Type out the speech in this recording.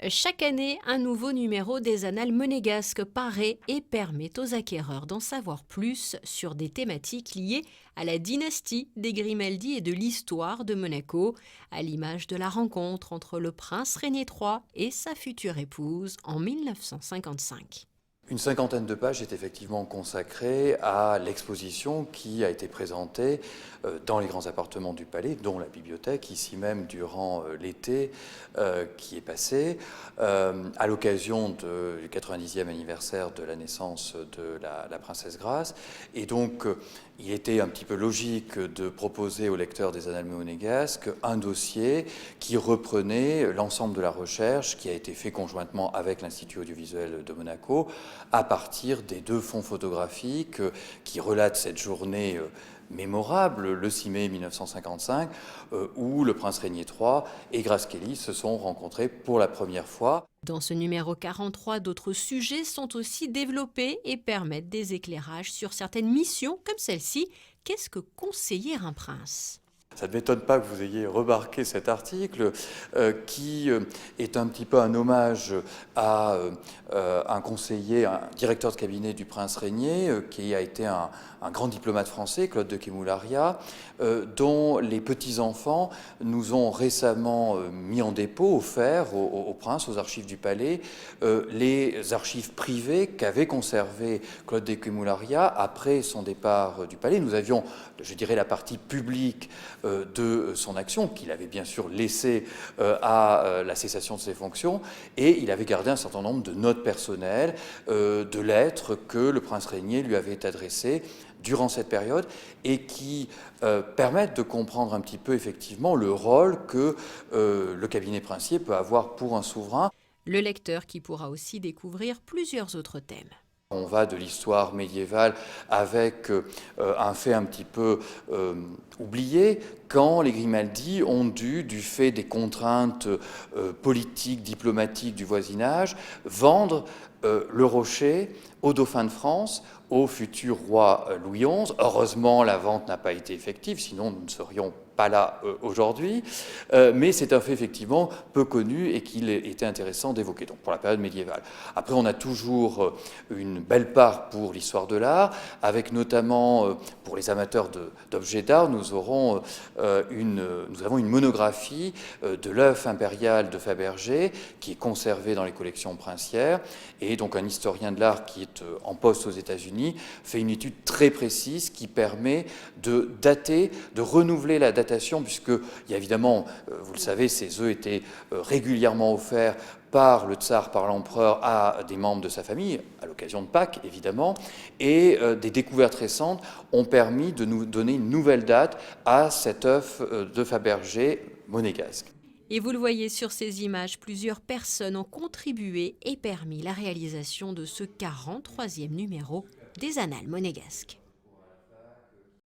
Chaque année, un nouveau numéro des Annales monégasques paraît et permet aux acquéreurs d'en savoir plus sur des thématiques liées à la dynastie des Grimaldi et de l'histoire de Monaco, à l'image de la rencontre entre le prince Régnier III et sa future épouse en 1955. Une cinquantaine de pages est effectivement consacrée à l'exposition qui a été présentée dans les grands appartements du palais, dont la bibliothèque, ici même durant l'été qui est passé, à l'occasion du 90e anniversaire de la naissance de la princesse Grace. Et donc, il était un petit peu logique de proposer aux lecteurs des Annales monégasques un dossier qui reprenait l'ensemble de la recherche qui a été fait conjointement avec l'Institut audiovisuel de Monaco à partir des deux fonds photographiques qui relatent cette journée mémorable, le 6 mai 1955, où le prince Régnier III et Grace Kelly se sont rencontrés pour la première fois. Dans ce numéro 43, d'autres sujets sont aussi développés et permettent des éclairages sur certaines missions comme celle-ci. Qu'est-ce que conseiller un prince ? Ça ne m'étonne pas que vous ayez remarqué cet article qui est un petit peu un hommage à un conseiller, un directeur de cabinet du prince Régnier, qui a été un grand diplomate français, Claude de Kémoularia, dont les petits-enfants nous ont récemment mis en dépôt, offert au prince, aux archives du palais, les archives privées qu'avait conservées Claude de Kémoularia après son départ du palais. Nous avions, je dirais, la partie publique de son action, qu'il avait bien sûr laissée à la cessation de ses fonctions, et il avait gardé un certain nombre de notes personnelles, de lettres que le prince Régnier lui avait adressées durant cette période, et qui permettent de comprendre un petit peu effectivement le rôle que le cabinet princier peut avoir pour un souverain. Le lecteur qui pourra aussi découvrir plusieurs autres thèmes. On va de l'histoire médiévale avec un fait un petit peu oublié, quand les Grimaldi ont dû, du fait des contraintes politiques, diplomatiques du voisinage, vendre le rocher au dauphin de France, au futur roi Louis XI. Heureusement, la vente n'a pas été effective, sinon nous ne serions pas là aujourd'hui, mais c'est un fait effectivement peu connu et qu'il était intéressant d'évoquer, donc pour la période médiévale. Après, on a toujours une belle part pour l'histoire de l'art, avec notamment, pour les amateurs d'objets d'art, nous avons une monographie de l'œuf impérial de Fabergé, qui est conservée dans les collections princières, et donc un historien de l'art qui est en poste aux États-Unis fait une étude très précise qui permet de dater, de renouveler la datation, puisqu'il y a évidemment, vous le savez, ces œufs étaient régulièrement offerts par le tsar, par l'empereur, à des membres de sa famille, à l'occasion de Pâques, évidemment, et des découvertes récentes ont permis de nous donner une nouvelle date à cet œuf de Fabergé monégasque. Et vous le voyez sur ces images, plusieurs personnes ont contribué et permis la réalisation de ce 43e numéro des Annales monégasques.